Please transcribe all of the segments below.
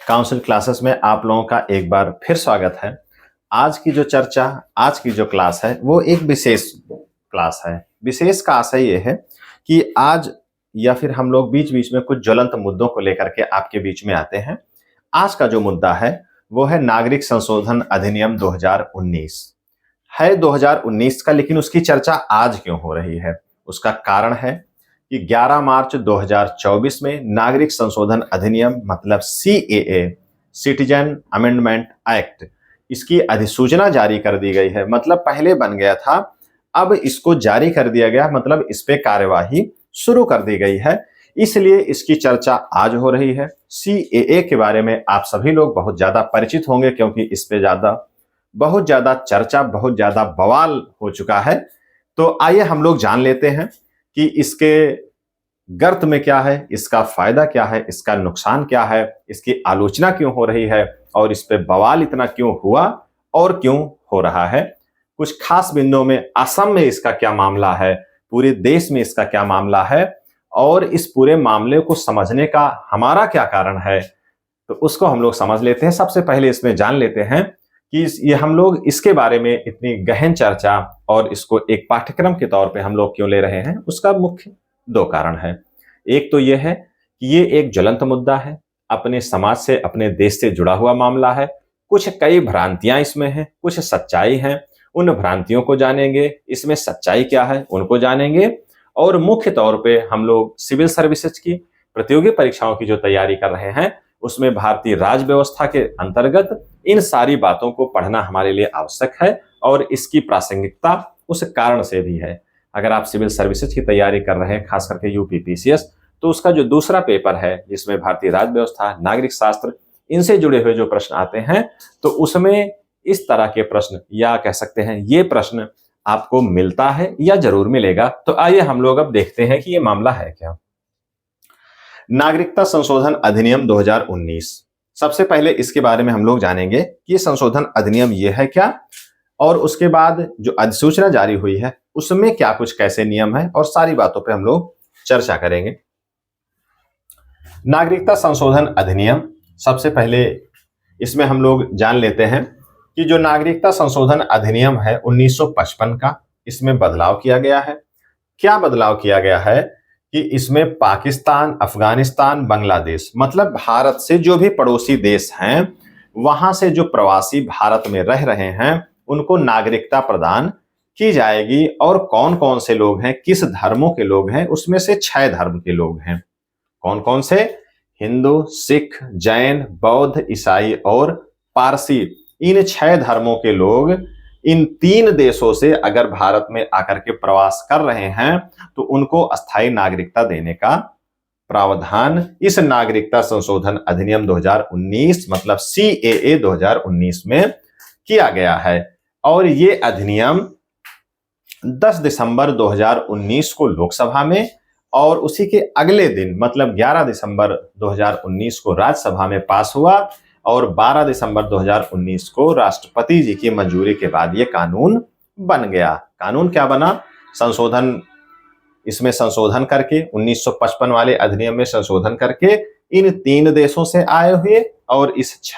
Council classes में आप लोगों का एक बार फिर स्वागत है। आज की जो चर्चा, आज की जो क्लास है वो एक विशेष क्लास है। विशेष का आशय ये है कि आज या फिर हम लोग बीच बीच में कुछ ज्वलंत मुद्दों को लेकर के आपके बीच में आते हैं। आज का जो मुद्दा है वो है नागरिक संशोधन अधिनियम 2019 है 2019 का, लेकिन उसकी चर्चा आज क्यों हो रही है? उसका कारण है कि 11 मार्च 2024 में नागरिक संशोधन अधिनियम मतलब CAA, सिटीजन अमेंडमेंट एक्ट, इसकी अधिसूचना जारी कर दी गई है। मतलब पहले बन गया था, अब इसको जारी कर दिया गया, मतलब इस पे कार्यवाही शुरू कर दी गई है, इसलिए इसकी चर्चा आज हो रही है। CAA के बारे में आप सभी लोग बहुत ज्यादा परिचित होंगे क्योंकि इस पे बहुत ज्यादा चर्चा, बहुत ज्यादा बवाल हो चुका है। तो आइए हम लोग जान लेते हैं कि इसके गर्त में क्या है, इसका फायदा क्या है, इसका नुकसान क्या है, इसकी आलोचना क्यों हो रही है और इस पे बवाल इतना क्यों हुआ और क्यों हो रहा है। कुछ खास बिंदुओं में असम में इसका क्या मामला है, पूरे देश में इसका क्या मामला है और इस पूरे मामले को समझने का हमारा क्या कारण है, तो उसको हम लोग समझ लेते हैं। सबसे पहले इसमें जान लेते हैं कि ये हम लोग इसके बारे में इतनी गहन चर्चा और इसको एक पाठ्यक्रम के तौर पे हम लोग क्यों ले रहे हैं। उसका मुख्य दो कारण है। एक तो ये है कि ये एक ज्वलंत मुद्दा है, अपने समाज से, अपने देश से जुड़ा हुआ मामला है। कुछ कई भ्रांतियां इसमें हैं, कुछ सच्चाई हैं। उन भ्रांतियों को जानेंगे, इसमें सच्चाई क्या है उनको जानेंगे, और मुख्य तौर पे हम लोग सिविल सर्विसेज की प्रतियोगी परीक्षाओं की जो तैयारी कर रहे हैं उसमें भारतीय राज्य व्यवस्था के अंतर्गत इन सारी बातों को पढ़ना हमारे लिए आवश्यक है और इसकी प्रासंगिकता उस कारण से भी है। अगर आप सिविल सर्विसेज की तैयारी कर रहे हैं, खास करके UPPCS, तो उसका जो दूसरा पेपर है जिसमें भारतीय राज्य व्यवस्था, नागरिक शास्त्र, इनसे जुड़े हुए जो प्रश्न आते हैं, तो उसमें इस तरह के प्रश्न, या कह सकते हैं ये प्रश्न आपको मिलता है या जरूर मिलेगा। तो आइए हम लोग अब देखते हैं कि ये मामला है क्या। नागरिकता संशोधन अधिनियम 2019, सबसे पहले इसके बारे में हम लोग जानेंगे कि ये संशोधन अधिनियम ये है क्या, और उसके बाद जो अधिसूचना जारी हुई है उसमें क्या कुछ कैसे नियम है, और सारी बातों पे हम लोग चर्चा करेंगे। नागरिकता संशोधन अधिनियम, सबसे पहले इसमें हम लोग जान लेते हैं कि जो नागरिकता संशोधन अधिनियम है 1955 का, इसमें बदलाव किया गया है। क्या बदलाव किया गया है कि इसमें पाकिस्तान, अफगानिस्तान, बांग्लादेश, मतलब भारत से जो भी पड़ोसी देश हैं, वहां से जो प्रवासी भारत में रह रहे हैं उनको नागरिकता प्रदान की जाएगी। और कौन कौन से लोग हैं, किस धर्मों के लोग हैं, उसमें से 6 धर्म के लोग हैं। कौन कौन से? हिंदू, सिख, जैन, बौद्ध, ईसाई और पारसी। इन 6 धर्मों के लोग इन 3 देशों से अगर भारत में आकर के प्रवास कर रहे हैं तो उनको अस्थायी नागरिकता देने का प्रावधान इस नागरिकता संशोधन अधिनियम 2019 मतलब CAA 2019 में किया गया है। और ये अधिनियम 10 दिसंबर 2019 को लोकसभा में और उसी के अगले दिन मतलब 11 दिसंबर 2019 को राज्यसभा में पास हुआ और 12 दिसंबर 2019 को राष्ट्रपति जी की मंजूरी के बाद ये कानून बन गया। कानून क्या बना? संशोधन, इसमें संशोधन करके 1955 वाले अधिनियम में संशोधन करके इन 3 देशों से आए हुए और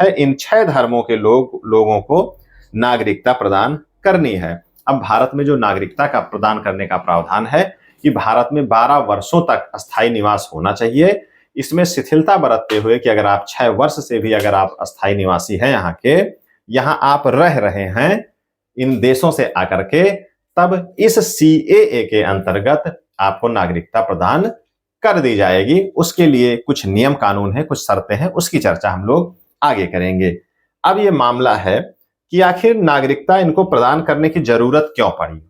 इन 6 धर्मों के लोगों को नागरिकता प्रदान करनी है। अब भारत में जो नागरिकता का प्रदान करने का प्रावधान है कि भारत में 12 वर्षों तक अस्थायी निवास होना चाहिए। इसमें शिथिलता बरतते हुए कि अगर आप 6 वर्ष से भी अगर आप अस्थायी निवासी हैं यहाँ के, यहाँ आप रह रहे हैं इन देशों से आकर के, तब इस CAA के अंतर्गत आपको नागरिकता प्रदान कर दी जाएगी। उसके लिए कुछ नियम कानून है, कुछ शर्तें हैं, उसकी चर्चा हम लोग आगे करेंगे। अब ये मामला है कि आखिर नागरिकता इनको प्रदान करने की जरूरत क्यों पड़ी।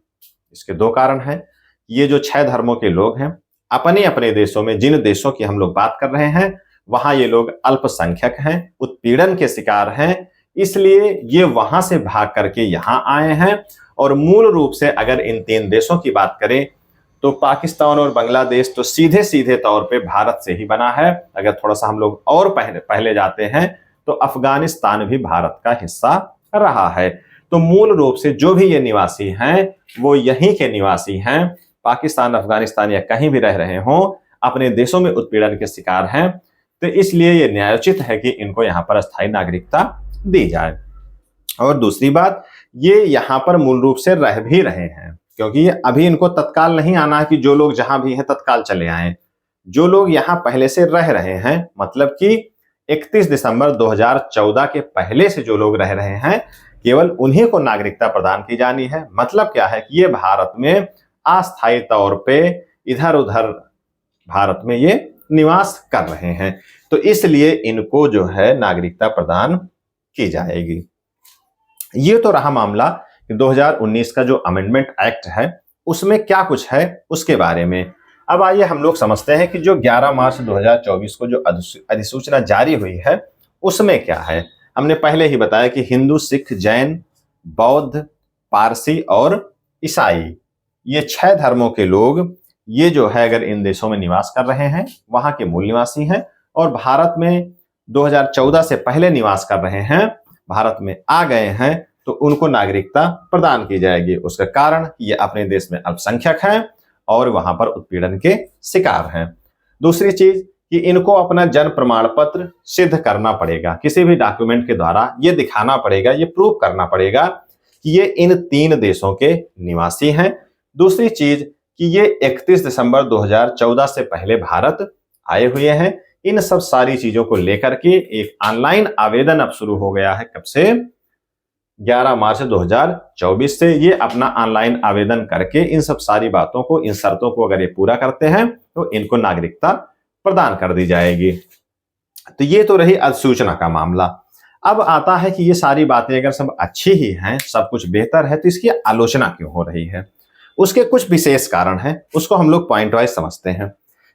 इसके 2 कारण हैं। ये जो 6 धर्मों के लोग हैं अपने अपने देशों में, जिन देशों की हम लोग बात कर रहे हैं, वहां ये लोग अल्पसंख्यक हैं, उत्पीड़न के शिकार हैं, इसलिए ये वहां से भाग करके यहां आए हैं। और मूल रूप से अगर इन 3 देशों की बात करें तो पाकिस्तान और बांग्लादेश तो सीधे सीधे तौर पे भारत से ही बना है। अगर थोड़ा सा हम लोग और पहले जाते हैं तो अफगानिस्तान भी भारत का हिस्सा रहा है। तो मूल रूप से जो भी ये निवासी हैं वो यहीं के निवासी हैं, पाकिस्तान, अफगानिस्तान या कहीं भी रह रहे हों, अपने देशों में उत्पीड़न के शिकार हैं, तो इसलिए ये न्यायोचित है कि इनको यहाँ पर स्थायी नागरिकता दी जाए। और दूसरी बात, ये यहाँ पर मूल रूप से रह भी रहे हैं, क्योंकि ये अभी इनको तत्काल नहीं आना है कि जो लोग जहां भी हैं तत्काल चले आए। जो लोग यहाँ पहले से रह रहे हैं, मतलब कि 31 दिसंबर 2014 के पहले से जो लोग रह रहे हैं, केवल उन्हीं को नागरिकता प्रदान की जानी है। मतलब क्या है कि ये भारत में अस्थायी तौर पे इधर उधर भारत में ये निवास कर रहे हैं, तो इसलिए इनको जो है नागरिकता प्रदान की जाएगी। ये तो रहा मामला 2019 का जो अमेंडमेंट एक्ट है उसमें क्या कुछ है उसके बारे में। अब आइए हम लोग समझते हैं कि जो 11 मार्च 2024 को जो अधिसूचना जारी हुई है उसमें क्या है। हमने पहले ही बताया कि हिंदू, सिख, जैन, बौद्ध, पारसी और ईसाई, ये 6 धर्मों के लोग ये जो है अगर इन देशों में निवास कर रहे हैं, वहां के मूल निवासी हैं और भारत में 2014 से पहले निवास कर रहे हैं, भारत में आ गए हैं, तो उनको नागरिकता प्रदान की जाएगी। उसका कारण ये अपने देश में अल्पसंख्यक हैं और वहां पर उत्पीड़न के शिकार हैं। दूसरी चीज कि इनको अपना जन्म प्रमाण पत्र सिद्ध करना पड़ेगा, किसी भी डॉक्यूमेंट के द्वारा ये दिखाना पड़ेगा, ये प्रूव करना पड़ेगा कि ये इन 3 देशों के निवासी हैं। दूसरी चीज कि ये 31 दिसंबर 2014 से पहले भारत आए हुए हैं। इन सब सारी चीजों को लेकर के एक ऑनलाइन आवेदन अब शुरू हो गया है। कब से? 11 मार्च 2024 से ये अपना ऑनलाइन आवेदन करके इन सब सारी बातों को, इन शर्तों को अगर ये पूरा करते हैं तो इनको नागरिकता प्रदान कर दी जाएगी। तो ये तो रही अधिसूचना का मामला। अब आता है कि ये सारी बातें अगर सब अच्छी ही हैं, सब कुछ बेहतर है, तो इसकी आलोचना क्यों हो रही है? उसके कुछ विशेष कारण हैं, उसको हम लोग पॉइंट वाइज समझते हैं।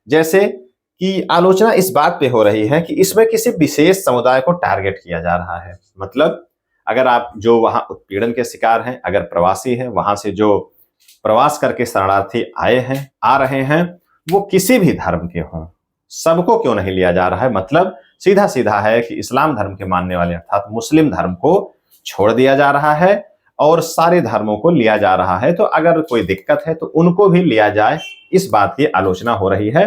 जैसे कि आलोचना इस बात पे हो रही है कि इसमें किसी विशेष समुदाय को टारगेट किया जा रहा है। मतलब अगर आप जो वहां उत्पीड़न के शिकार हैं, अगर प्रवासी हैं, वहां से जो प्रवास करके शरणार्थी आए हैं, आ रहे हैं, वो किसी भी धर्म के हों, सबको क्यों नहीं लिया जा रहा है? मतलब सीधा सीधा है कि इस्लाम धर्म के मानने वाले अर्थात मुस्लिम धर्म को छोड़ दिया जा रहा है और सारे धर्मों को लिया जा रहा है। तो अगर कोई दिक्कत है तो उनको भी लिया जाए, इस बात की आलोचना हो रही है।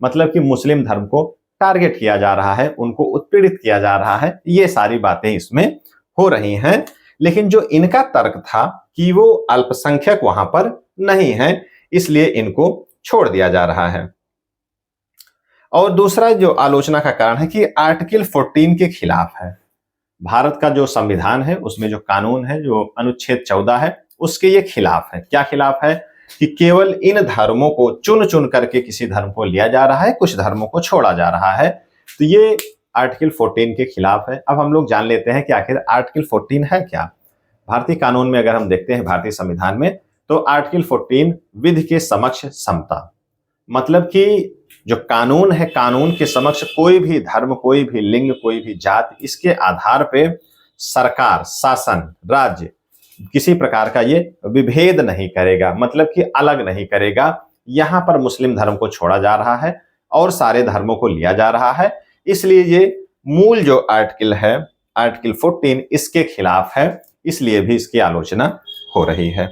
मतलब कि मुस्लिम धर्म को टारगेट किया जा रहा है, उनको उत्पीड़ित किया जा रहा है, ये सारी बातें इसमें हो रही हैं। लेकिन जो इनका तर्क था कि वो अल्पसंख्यक वहां पर नहीं है, इसलिए इनको छोड़ दिया जा रहा है। और दूसरा जो आलोचना का कारण है कि आर्टिकल 14 के खिलाफ है। भारत का जो संविधान है उसमें जो कानून है, जो अनुच्छेद 14 है, उसके ये खिलाफ है। क्या खिलाफ है? कि केवल इन धर्मों को चुन चुन करके किसी धर्म को लिया जा रहा है, कुछ धर्मों को छोड़ा जा रहा है। तो ये आर्टिकल 14 के खिलाफ है। अब हम लोग जान लेते हैं कि आखिर आर्टिकल 14 है क्या। भारतीय कानून में अगर हम देखते हैं, भारतीय संविधान में, तो आर्टिकल 14 विधि के समक्ष समता, मतलब कि जो कानून है, कानून के समक्ष कोई भी धर्म, कोई भी लिंग, कोई भी जाति, इसके आधार पे सरकार, शासन, राज्य किसी प्रकार का ये विभेद नहीं करेगा, मतलब कि अलग नहीं करेगा। यहां पर मुस्लिम धर्म को छोड़ा जा रहा है और सारे धर्मों को लिया जा रहा है। इसलिए ये मूल जो आर्टिकल है, आर्टिकल 14, इसके खिलाफ है, इसलिए भी इसकी आलोचना हो रही है।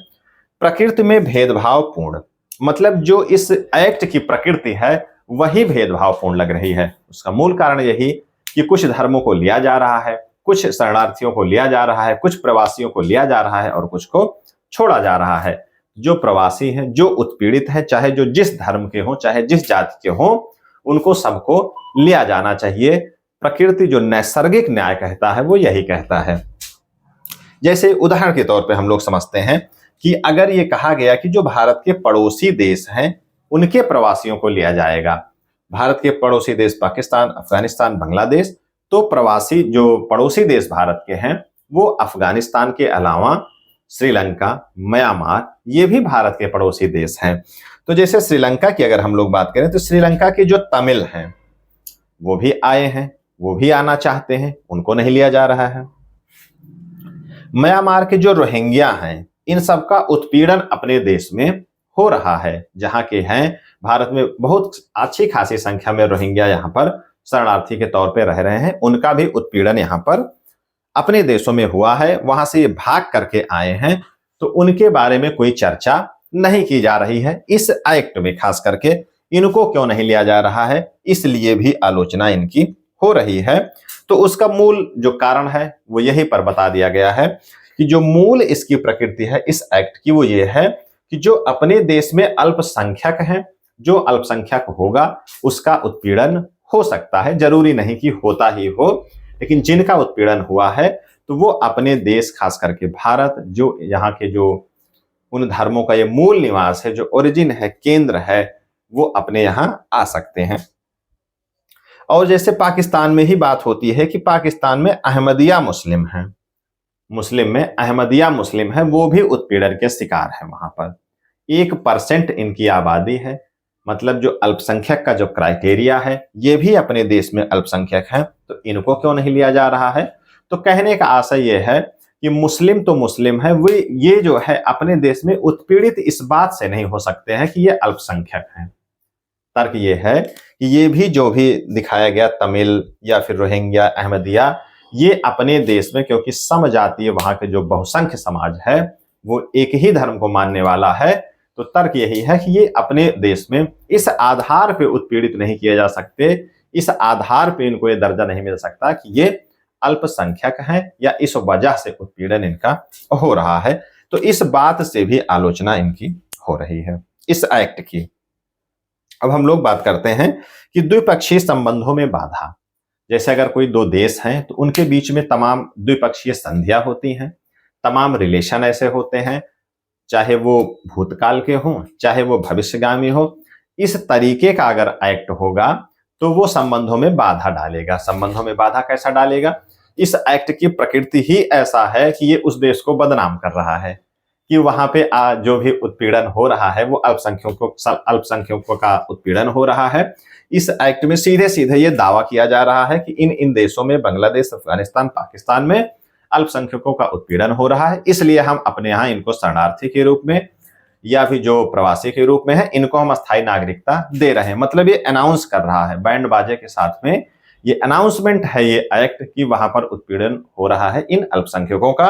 प्रकृति में भेदभावपूर्ण, मतलब जो इस एक्ट की प्रकृति है वही भेदभावपूर्ण लग रही है। उसका मूल कारण यही कि कुछ धर्मों को लिया जा रहा है, कुछ शरणार्थियों को लिया जा रहा है, कुछ प्रवासियों को लिया जा रहा है और कुछ को छोड़ा जा रहा है। जो प्रवासी हैं, जो उत्पीड़ित हैं, चाहे जो जिस धर्म के हों, चाहे जिस जाति के हों, उनको सबको लिया जाना चाहिए। प्रकृति जो नैसर्गिक न्याय कहता है वो यही कहता है। जैसे उदाहरण के तौर पे हम लोग समझते हैं कि अगर ये कहा गया कि जो भारत के पड़ोसी देश हैं उनके प्रवासियों को लिया जाएगा, भारत के पड़ोसी देश पाकिस्तान, अफगानिस्तान, बांग्लादेश, तो प्रवासी जो पड़ोसी देश भारत के हैं वो अफगानिस्तान के अलावा श्रीलंका, म्यांमार, ये भी भारत के पड़ोसी देश हैं। तो जैसे श्रीलंका की अगर हम लोग बात करें तो श्रीलंका के जो तमिल हैं वो भी आए हैं, वो भी आना चाहते हैं, उनको नहीं लिया जा रहा है। म्यांमार के जो रोहिंग्या हैं, इन सबका उत्पीड़न अपने देश में हो रहा है। जहां के हैं, भारत में बहुत अच्छी खासी संख्या में रोहिंग्या यहाँ पर शरणार्थी के तौर पे रह रहे हैं, उनका भी उत्पीड़न यहाँ पर अपने देशों में हुआ है। वहां से ये भाग करके आए हैं, तो उनके बारे में कोई चर्चा नहीं की जा रही है इस एक्ट में। खास करके इनको क्यों नहीं लिया जा रहा है, इसलिए भी आलोचना इनकी हो रही है। तो उसका मूल जो कारण है वो यहीं पर बता दिया गया है कि जो मूल इसकी प्रकृति है इस एक्ट की, वो ये है कि जो अपने देश में अल्पसंख्यक हैं, जो अल्पसंख्यक होगा उसका उत्पीड़न हो सकता है, जरूरी नहीं कि होता ही हो, लेकिन जिनका उत्पीड़न हुआ है तो वो अपने देश, खास करके भारत, जो यहाँ के जो उन धर्मों का ये मूल निवास है, जो ओरिजिन है, केंद्र है, वो अपने यहाँ आ सकते हैं। और जैसे पाकिस्तान में ही बात होती है कि पाकिस्तान में अहमदिया मुस्लिम हैं, मुस्लिम में अहमदिया मुस्लिम है, वो भी उत्पीड़न के शिकार है। वहां पर 1% इनकी आबादी है, मतलब जो अल्पसंख्यक का जो क्राइटेरिया है ये भी अपने देश में अल्पसंख्यक है, तो इनको क्यों नहीं लिया जा रहा है। तो कहने का आशय यह है कि मुस्लिम तो मुस्लिम है, वे ये जो है अपने देश में उत्पीड़ित इस बात से नहीं हो सकते हैं कि ये अल्पसंख्यक हैं। तर्क ये है कि ये भी जो भी दिखाया गया तमिल या फिर रोहिंग्या, अहमदिया, ये अपने देश में क्योंकि समजातीय वहां के जो बहुसंख्य समाज है वो एक ही धर्म को मानने वाला है, तो तर्क यही है कि ये अपने देश में इस आधार पे उत्पीड़ित नहीं किए जा सकते, इस आधार पे इनको ये दर्जा नहीं मिल सकता कि ये अल्पसंख्यक हैं या इस वजह से उत्पीड़न इनका हो रहा है। तो इस बात से भी आलोचना इनकी हो रही है, इस एक्ट की। अब हम लोग बात करते हैं कि द्विपक्षीय संबंधों में बाधा। जैसे अगर कोई दो देश हैं तो उनके बीच में तमाम द्विपक्षीय संधियां होती हैं, तमाम रिलेशन ऐसे होते हैं, चाहे वो भूतकाल के हों, चाहे वो भविष्यगामी हो। इस तरीके का अगर एक्ट होगा तो वो संबंधों में बाधा डालेगा। संबंधों में बाधा कैसा डालेगा? इस एक्ट की प्रकृति ही ऐसा है कि ये उस देश को बदनाम कर रहा है कि वहां पे जो भी उत्पीड़न हो रहा है वो अल्पसंख्यकों का उत्पीड़न हो रहा है। इस एक्ट में सीधे सीधे ये दावा किया जा रहा है कि इन देशों में, बांग्लादेश, अफगानिस्तान, पाकिस्तान में अल्पसंख्यकों का उत्पीड़न हो रहा है, इसलिए हम अपने यहाँ इनको शरणार्थी के रूप में या फिर जो प्रवासी के रूप में है, इनको हम अस्थायी नागरिकता दे रहे हैं। मतलब ये अनाउंस कर रहा है, बैंड बाजे के साथ में ये अनाउंसमेंट है ये एक्ट कि वहां पर उत्पीड़न हो रहा है इन अल्पसंख्यकों का।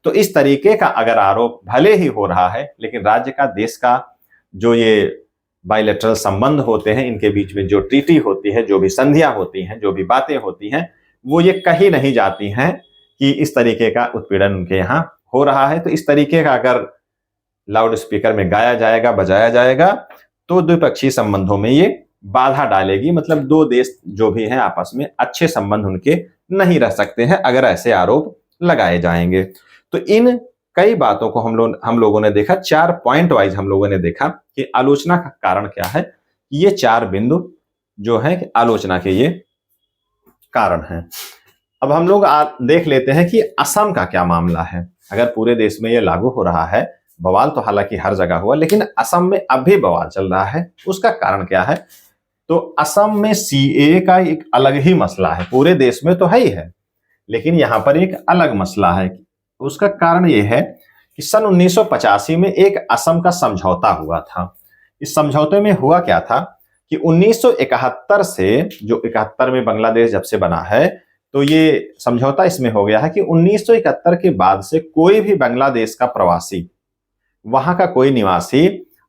तो इस तरीके का अगर आरोप भले ही हो रहा है, लेकिन राज्य का, देश का जो ये बायलैटरल संबंध होते हैं, इनके बीच में जो ट्रीटी होती है, जो भी संधियां होती हैं, जो भी बातें होती हैं, वो ये कहीं नहीं जाती हैं कि इस तरीके का उत्पीड़न उनके यहाँ हो रहा है। तो इस तरीके का अगर लाउड स्पीकर में गाया जाएगा, बजाया जाएगा, तो द्विपक्षीय संबंधों में ये बाधा डालेगी। मतलब दो देश जो भी हैं आपस में अच्छे संबंध उनके नहीं रह सकते हैं अगर ऐसे आरोप लगाए जाएंगे। तो इन कई बातों को हम लोगों ने देखा, 4 पॉइंट वाइज हम लोगों ने देखा कि आलोचना का कारण क्या है। ये 4 बिंदु जो है कि आलोचना के ये कारण हैं। अब हम लोग देख लेते हैं कि असम का क्या मामला है। अगर पूरे देश में ये लागू हो रहा है, बवाल तो हालांकि हर जगह हुआ, लेकिन असम में अब भी बवाल चल रहा है, उसका कारण क्या है? तो असम में सीएए का एक अलग ही मसला है, पूरे देश में तो है ही है, लेकिन यहां पर एक अलग मसला है। उसका कारण यह है कि सन 1985 में एक असम का समझौता हुआ था। इस समझौते में हुआ क्या था कि 1971 से, जो 71 में बांग्लादेश जब से बना है, तो ये समझौता इसमें हो गया है कि 1971 के बाद से कोई भी बांग्लादेश का प्रवासी, वहां का कोई निवासी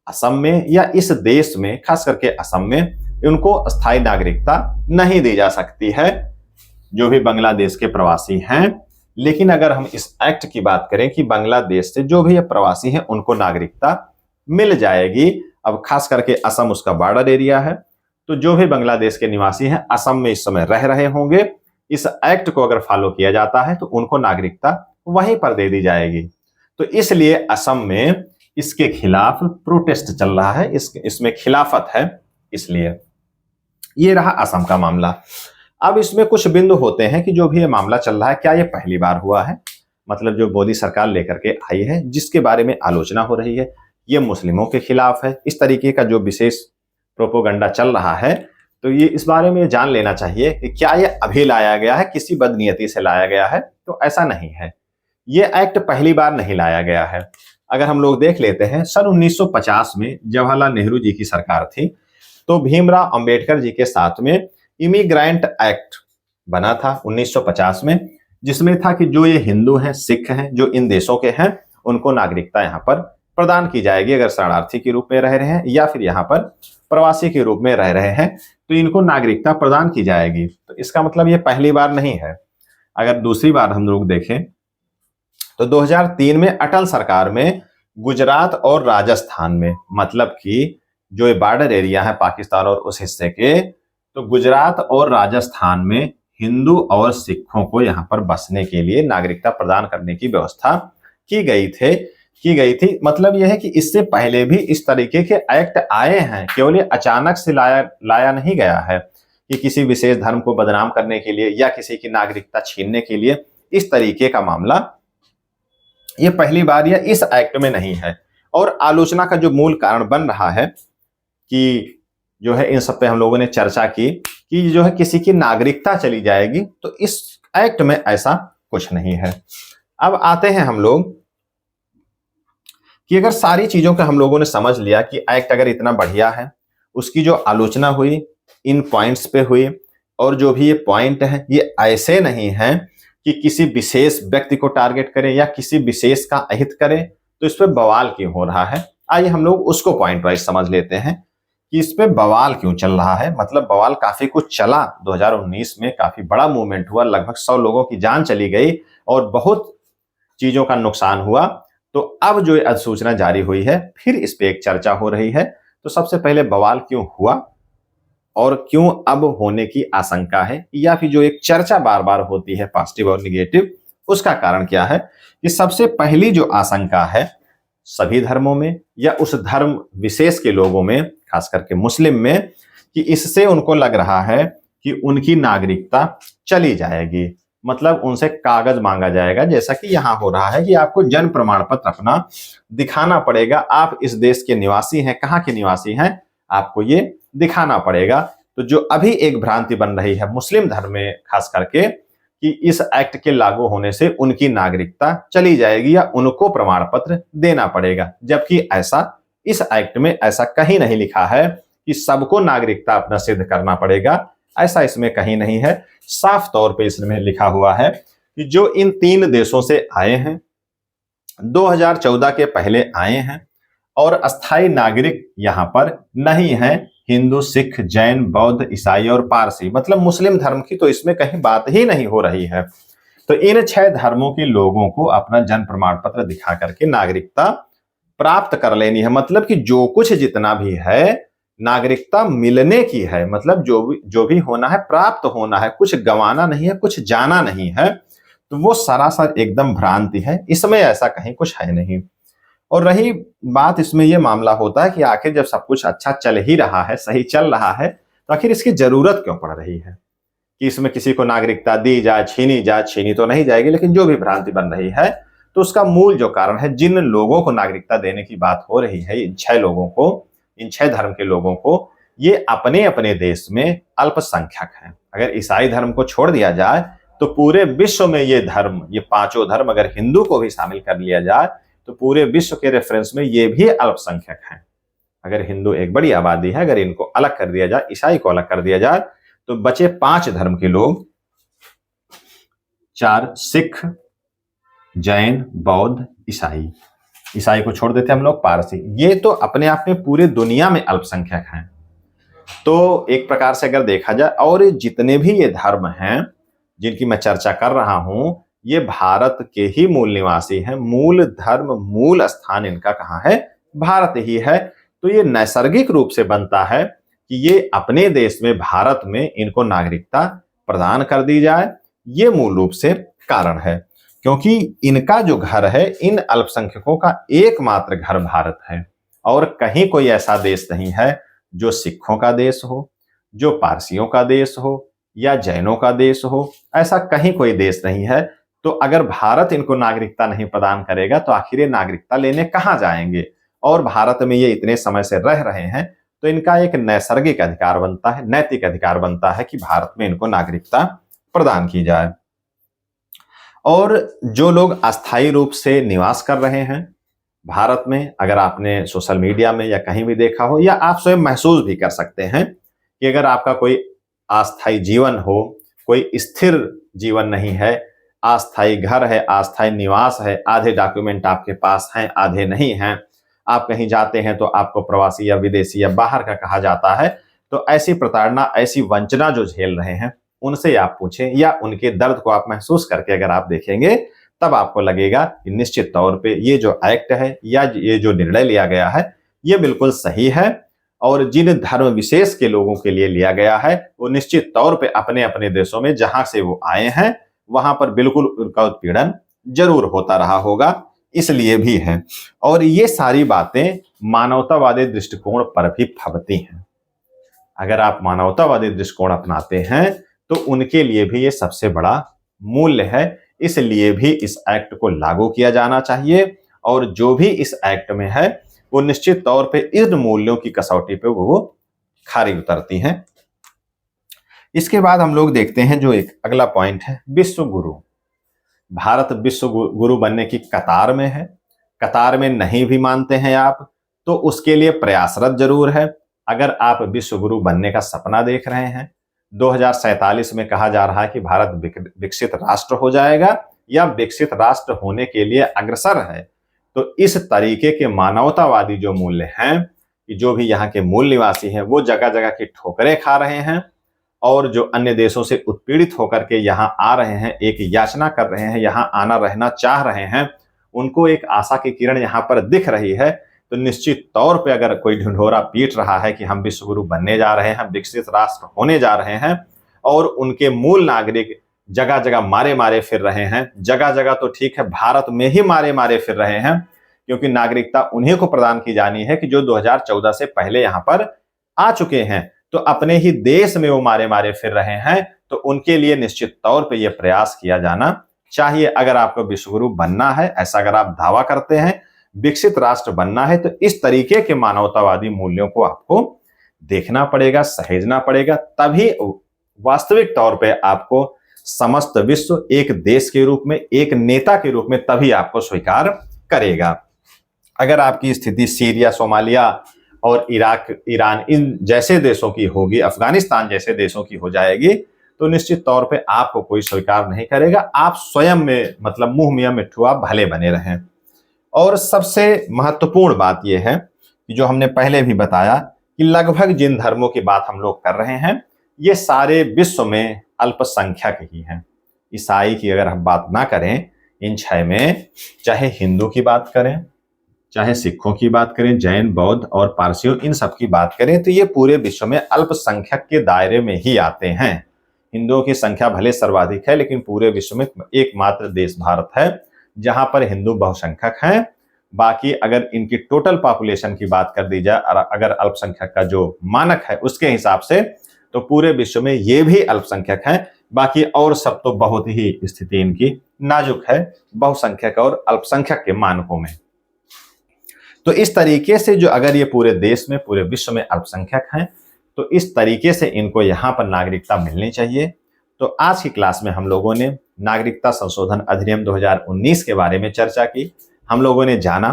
असम में या इस देश में, खास करके असम में, उनको अस्थायी नागरिकता नहीं दी जा सकती है, जो भी बांग्लादेश के प्रवासी हैं। लेकिन अगर हम इस एक्ट की बात करें कि बांग्लादेश से जो भी प्रवासी हैं उनको नागरिकता मिल जाएगी। अब खास करके असम उसका बॉर्डर एरिया है, तो जो भी बांग्लादेश के निवासी हैं असम में इस समय रह रहे होंगे, इस एक्ट को अगर फॉलो किया जाता है तो उनको नागरिकता वहीं पर दे दी जाएगी। तो इसलिए असम में इसके खिलाफ प्रोटेस्ट चल रहा है, इसमें खिलाफत है, इसलिए ये रहा असम का मामला। अब इसमें कुछ बिंदु होते हैं कि जो भी ये मामला चल रहा है, क्या ये पहली बार हुआ है? मतलब जो मोदी सरकार लेकर के आई है, जिसके बारे में आलोचना हो रही है, ये मुस्लिमों के खिलाफ है, इस तरीके का जो विशेष प्रोपोगंडा चल रहा है, तो ये इस बारे में जान लेना चाहिए कि क्या ये अभी लाया गया है, किसी बदनीयती से लाया गया है? तो ऐसा नहीं है, ये एक्ट पहली बार नहीं लाया गया है। अगर हम लोग देख लेते हैं, सन 1950 में जवाहरलाल नेहरू जी की सरकार थी, तो भीमराव अंबेडकर जी के साथ में इमिग्रेंट एक्ट बना था 1950 में, जिसमें था कि जो ये हिंदू हैं, सिख हैं, जो इन देशों के हैं, उनको नागरिकता यहाँ पर प्रदान की जाएगी अगर शरणार्थी के रूप में रह रहे हैं या फिर यहाँ पर प्रवासी के रूप में रह रहे हैं, तो इनको नागरिकता प्रदान की जाएगी। तो इसका मतलब ये पहली बार नहीं है। अगर दूसरी बार हम लोग देखें तो 2003 में अटल सरकार में गुजरात और राजस्थान में, मतलब कि जो ये बॉर्डर एरिया है पाकिस्तान और उस हिस्से के, तो गुजरात और राजस्थान में हिंदू और सिखों को यहाँ पर बसने के लिए नागरिकता प्रदान करने की व्यवस्था की गई थी। मतलब यह है कि इससे पहले भी इस तरीके के एक्ट आए हैं, केवल ये अचानक से लाया नहीं गया है कि किसी विशेष धर्म को बदनाम करने के लिए या किसी की नागरिकता छीनने के लिए। इस तरीके का मामला ये पहली बार या इस एक्ट में नहीं है। और आलोचना का जो मूल कारण बन रहा है कि जो है इन सब पे हम लोगों ने चर्चा की कि जो है किसी की नागरिकता चली जाएगी, तो इस एक्ट में ऐसा कुछ नहीं है। अब आते हैं हम लोग कि अगर सारी चीजों को हम लोगों ने समझ लिया कि एक्ट अगर इतना बढ़िया है, उसकी जो आलोचना हुई इन पॉइंट्स पे हुई, और जो भी ये पॉइंट है ये ऐसे नहीं है कि किसी विशेष व्यक्ति को टारगेट करें या किसी विशेष का अहित करें, तो इस पे बवाल क्यों हो रहा है। आइए हम लोग उसको पॉइंट वाइज समझ लेते हैं कि इस पे बवाल क्यों चल रहा है। मतलब बवाल काफी कुछ चला, 2019 में काफी बड़ा मूवमेंट हुआ, लगभग 100 लोगों की जान चली गई और बहुत चीजों का नुकसान हुआ। तो अब जो अधिसूचना जारी हुई है, फिर इस पे एक चर्चा हो रही है। तो सबसे पहले बवाल क्यों हुआ और क्यों अब होने की आशंका है, या फिर जो एक चर्चा बार बार होती है पॉजिटिव और निगेटिव, उसका कारण क्या है। कि सबसे पहली जो आशंका है सभी धर्मों में या उस धर्म विशेष के लोगों में, खास करके मुस्लिम में, कि इससे उनको लग रहा है कि उनकी नागरिकता चली जाएगी। मतलब उनसे कागज मांगा जाएगा, जैसा कि यहां हो रहा है कि आपको जन्म प्रमाण पत्र अपना दिखाना पड़ेगा, आप इस देश के निवासी हैं, कहां के निवासी हैं, आपको ये दिखाना पड़ेगा। तो जो अभी एक भ्रांति बन रही है मुस्लिम धर्म में खास करके कि इस एक्ट के लागू होने से उनकी नागरिकता चली जाएगी या उनको प्रमाण पत्र देना पड़ेगा, जबकि ऐसा इस एक्ट में ऐसा कहीं नहीं लिखा है कि सबको नागरिकता अपना सिद्ध करना पड़ेगा। ऐसा इसमें कहीं नहीं है। साफ तौर पे इसमें लिखा हुआ है कि जो इन 3 देशों से आए हैं, 2014 के पहले आए हैं और अस्थायी नागरिक यहां पर नहीं है, हिंदू, सिख, जैन, बौद्ध, ईसाई और पारसी, मतलब मुस्लिम धर्म की तो इसमें कहीं बात ही नहीं हो रही है। तो इन 6 धर्मों के लोगों को अपना जन्म प्रमाण पत्र दिखा करके नागरिकता प्राप्त कर लेनी है। मतलब कि जो कुछ जितना भी है नागरिकता मिलने की है, मतलब जो भी होना है प्राप्त होना है, कुछ गंवाना नहीं है, कुछ जाना नहीं है। तो वो सरासर एकदम भ्रांति है, इसमें ऐसा कहीं कुछ है नहीं। और रही बात इसमें यह मामला होता है कि आखिर जब सब कुछ अच्छा चल ही रहा है, सही चल रहा है, तो आखिर इसकी जरूरत क्यों पड़ रही है कि इसमें किसी को नागरिकता दी जाए, छीनी तो नहीं जाएगी, लेकिन जो भी भ्रांति बन रही है, तो उसका मूल जो कारण है, जिन लोगों को नागरिकता देने की बात हो रही है, इन 6 लोगों को, इन 6 धर्म के लोगों को, ये अपने अपने देश में अल्पसंख्यक हैं। अगर ईसाई धर्म को छोड़ दिया जाए तो पूरे विश्व में ये धर्म, ये 5 धर्म, अगर हिंदू को भी शामिल कर लिया जाए तो पूरे विश्व के रेफरेंस में ये भी अल्पसंख्यक हैं। अगर हिंदू एक बड़ी आबादी है, अगर इनको अलग कर दिया जाए, ईसाई को अलग कर दिया जाए, तो बचे 5 धर्म के लोग, 4 सिख, जैन, बौद्ध, ईसाई को छोड़ देते हम लोग, पारसी, ये तो अपने आप में पूरे दुनिया में अल्पसंख्यक हैं। तो एक प्रकार से अगर देखा जाए, और जितने भी ये धर्म हैं जिनकी मैं चर्चा कर रहा हूं, ये भारत के ही मूल निवासी हैं। मूल धर्म, मूल स्थान इनका कहां है? भारत ही है। तो ये नैसर्गिक रूप से बनता है कि ये अपने देश में, भारत में, इनको नागरिकता प्रदान कर दी जाए। ये मूल रूप से कारण है, क्योंकि इनका जो घर है, इन अल्पसंख्यकों का एकमात्र घर भारत है, और कहीं कोई ऐसा देश नहीं है जो सिखों का देश हो, जो पारसियों का देश हो, या जैनों का देश हो। ऐसा कहीं कोई देश नहीं है। तो अगर भारत इनको नागरिकता नहीं प्रदान करेगा तो आखिर ये नागरिकता लेने कहां जाएंगे? और भारत में ये इतने समय से रह रहे हैं, तो इनका एक नैसर्गिक अधिकार बनता है, नैतिक अधिकार बनता है कि भारत में इनको नागरिकता प्रदान की जाए। और जो लोग अस्थायी रूप से निवास कर रहे हैं भारत में, अगर आपने सोशल मीडिया में या कहीं भी देखा हो, या आप स्वयं महसूस भी कर सकते हैं कि अगर आपका कोई अस्थायी जीवन हो, कोई स्थिर जीवन नहीं है, अस्थायी घर है, अस्थायी निवास है, आधे डॉक्यूमेंट आपके पास हैं, आधे नहीं हैं, आप कहीं जाते हैं तो आपको प्रवासी या विदेशी या बाहर का कहा जाता है। तो ऐसी प्रताड़ना, ऐसी वंचना जो झेल रहे हैं, उनसे आप पूछें या उनके दर्द को आप महसूस करके अगर आप देखेंगे, तब आपको लगेगा कि निश्चित तौर पे ये जो एक्ट है या ये जो निर्णय लिया गया है, ये बिल्कुल सही है और जिन धर्म विशेष के लोगों के लिए लिया गया है, वो निश्चित तौर पे अपने अपने देशों में जहां से वो आए हैं, वहां पर बिल्कुल उनका उत्पीड़न जरूर होता रहा होगा, इसलिए भी है। और ये सारी बातें मानवतावादी दृष्टिकोण पर भी फबती हैं। अगर आप मानवतावादी दृष्टिकोण अपनाते हैं तो उनके लिए भी ये सबसे बड़ा मूल्य है, इसलिए भी इस एक्ट को लागू किया जाना चाहिए और जो भी इस एक्ट में है वो निश्चित तौर पे इन मूल्यों की कसौटी पे वो खरी उतरती हैं। इसके बाद हम लोग देखते हैं जो एक अगला पॉइंट है, विश्व गुरु। भारत विश्व गुरु बनने की कतार में है। कतार में नहीं भी मानते हैं आप तो उसके लिए प्रयासरत जरूर है। अगर आप विश्व गुरु बनने का सपना देख रहे हैं, 2047 में कहा जा रहा है कि भारत विकसित राष्ट्र हो जाएगा या विकसित राष्ट्र होने के लिए अग्रसर है, तो इस तरीके के मानवतावादी जो मूल्य हैं, कि जो भी यहाँ के मूल निवासी हैं वो जगह जगह की ठोकरें खा रहे हैं और जो अन्य देशों से उत्पीड़ित होकर के यहाँ आ रहे हैं, एक याचना कर रहे हैं, यहाँ आना रहना चाह रहे हैं, उनको एक आशा की किरण यहाँ पर दिख रही है। तो निश्चित तौर पे अगर कोई ढिंढोरा पीट रहा है कि हम विश्व गुरु बनने जा रहे हैं, हम विकसित राष्ट्र होने जा रहे हैं, और उनके मूल नागरिक जगह जगह मारे मारे फिर रहे हैं, जगह जगह तो ठीक है भारत में ही मारे मारे फिर रहे हैं, क्योंकि नागरिकता उन्हीं को प्रदान की जानी है कि जो 2014 से पहले यहाँ पर आ चुके हैं, तो अपने ही देश में वो मारे मारे फिर रहे हैं, तो उनके लिए निश्चित तौर पे ये प्रयास किया जाना चाहिए। अगर आपको विश्व गुरु बनना है, ऐसा अगर आप दावा करते हैं, विकसित राष्ट्र बनना है, तो इस तरीके के मानवतावादी मूल्यों को आपको देखना पड़ेगा, सहेजना पड़ेगा, तभी वास्तविक तौर पे आपको समस्त विश्व एक देश के रूप में, एक नेता के रूप में तभी आपको स्वीकार करेगा। अगर आपकी स्थिति सीरिया, सोमालिया और इराक, ईरान इन जैसे देशों की होगी, अफगानिस्तान जैसे देशों की हो जाएगी, तो निश्चित तौर पे आपको कोई स्वीकार नहीं करेगा। आप स्वयं में मतलब मुंह मियां मिट्ठू आप भले बने रहें। और सबसे महत्वपूर्ण बात यह है कि जो हमने पहले भी बताया कि लगभग जिन धर्मों की बात हम लोग कर रहे हैं, ये सारे विश्व में अल्पसंख्यक ही हैं। ईसाई की अगर हम बात ना करें इन 6 में, चाहे हिंदू की बात करें, चाहे सिखों की बात करें, जैन, बौद्ध और पारसियों, इन सब की बात करें, तो ये पूरे विश्व में अल्पसंख्यक के दायरे में ही आते हैं। हिंदुओं की संख्या भले सर्वाधिक है, लेकिन पूरे विश्व में एकमात्र देश भारत है जहां पर हिंदू बहुसंख्यक हैं। बाकी अगर इनकी टोटल पॉपुलेशन की बात कर दी जाए, अगर अल्पसंख्यक का जो मानक है उसके हिसाब से, तो पूरे विश्व में ये भी अल्पसंख्यक हैं। बाकी और सब तो बहुत ही स्थिति इनकी नाजुक है बहुसंख्यक और अल्पसंख्यक के मानकों में। तो इस तरीके से जो अगर ये पूरे देश में, पूरे विश्व में अल्पसंख्यक हैं, तो इस तरीके से इनको यहाँ पर नागरिकता मिलनी चाहिए। तो आज की क्लास में हम लोगों ने नागरिकता संशोधन अधिनियम 2019 के बारे में चर्चा की। हम लोगों ने जाना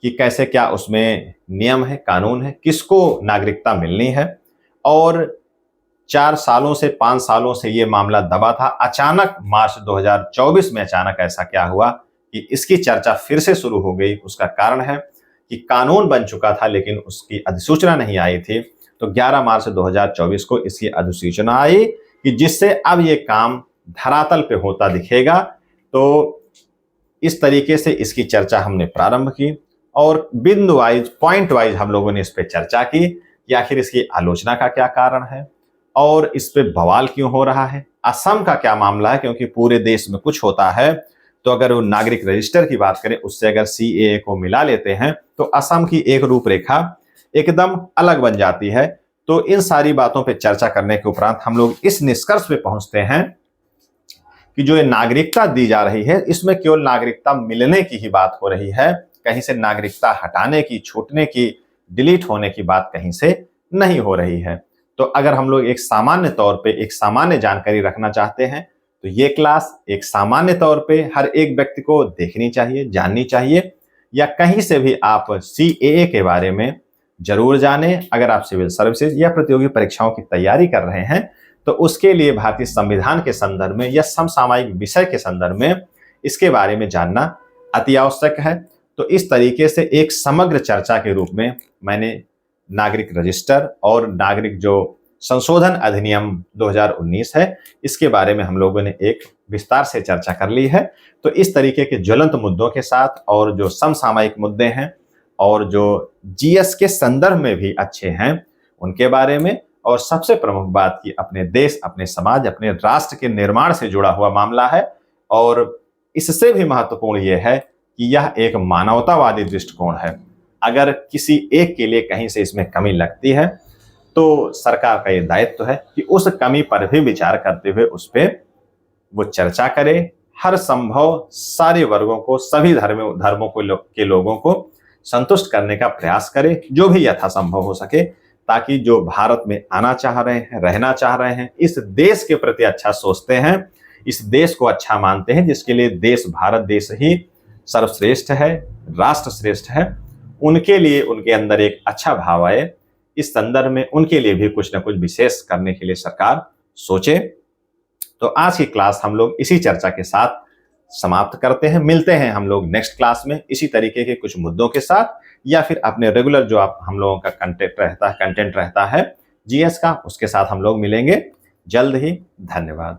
कि कैसे क्या उसमें नियम है, कानून है, किसको नागरिकता मिलनी है, और 4 सालों से 5 सालों से ये मामला दबा था। अचानक मार्च 2024 में अचानक ऐसा क्या हुआ कि इसकी चर्चा फिर से शुरू हो गई। उसका कारण है कि कानून बन चुका था लेकिन उसकी अधिसूचना नहीं आई थी। तो 11 मार्च 2024 को इसकी अधिसूचना आई कि जिससे अब ये काम धरातल पे होता दिखेगा। तो इस तरीके से इसकी चर्चा हमने प्रारंभ की और बिंदु वाइज, पॉइंट वाइज हम लोगों ने इस पे चर्चा की कि आखिर इसकी आलोचना का क्या कारण है और इस पे बवाल क्यों हो रहा है। असम का क्या मामला है, क्योंकि पूरे देश में कुछ होता है, तो अगर वो नागरिक रजिस्टर की बात करें, उससे अगर CAA को मिला लेते हैं तो असम की एक रूपरेखा एकदम अलग बन जाती है। तो इन सारी बातों पे चर्चा करने के उपरांत हम लोग इस निष्कर्ष पे पहुंचते हैं कि जो ये नागरिकता दी जा रही है, इसमें केवल नागरिकता मिलने की ही बात हो रही है, कहीं से नागरिकता हटाने की, छूटने की, डिलीट होने की बात कहीं से नहीं हो रही है। तो अगर हम लोग एक सामान्य तौर पे एक सामान्य जानकारी रखना चाहते हैं, तो ये क्लास एक सामान्य तौर पे हर एक व्यक्ति को देखनी चाहिए, जाननी चाहिए, या कहीं से भी आप CAA के बारे में जरूर जानें। अगर आप सिविल सर्विसेज या प्रतियोगी परीक्षाओं की तैयारी कर रहे हैं, तो उसके लिए भारतीय संविधान के संदर्भ में या समसामयिक विषय के संदर्भ में इसके बारे में जानना अति आवश्यक है। तो इस तरीके से एक समग्र चर्चा के रूप में मैंने नागरिक रजिस्टर और नागरिक जो संशोधन अधिनियम 2019 है, इसके बारे में हम लोगों ने एक विस्तार से चर्चा कर ली है। तो इस तरीके के ज्वलंत मुद्दों के साथ और जो समसामयिक मुद्दे हैं और जो जीएस के संदर्भ में भी अच्छे हैं उनके बारे में, और सबसे प्रमुख बात कि अपने देश, अपने समाज, अपने राष्ट्र के निर्माण से जुड़ा हुआ मामला है। और इससे भी महत्वपूर्ण यह है कि यह एक मानवतावादी दृष्टिकोण है। अगर किसी एक के लिए कहीं से इसमें कमी लगती है तो सरकार का ये दायित्व है कि उस कमी पर भी विचार करते हुए उस पर वो चर्चा करे, हर संभव सारे वर्गों को, सभी धर्मों के लोगों को संतुष्ट करने का प्रयास करे, जो भी यथासंभव हो सके, ताकि जो भारत में आना चाह रहे हैं, रहना चाह रहे हैं, इस देश के प्रति अच्छा सोचते हैं, इस देश को अच्छा मानते हैं, जिसके लिए देश, भारत देश ही सर्वश्रेष्ठ है, राष्ट्र श्रेष्ठ है, उनके लिए उनके अंदर एक अच्छा भाव आए। इस संदर्भ में उनके लिए भी कुछ न कुछ विशेष करने के लिए सरकार सोचे। तो आज की क्लास हम लोग इसी चर्चा के साथ समाप्त करते हैं। मिलते हैं हम लोग नेक्स्ट क्लास में इसी तरीके के कुछ मुद्दों के साथ, या फिर अपने रेगुलर जो आप हम लोगों का कंटेंट रहता है जीएस का, उसके साथ हम लोग मिलेंगे जल्द ही। धन्यवाद।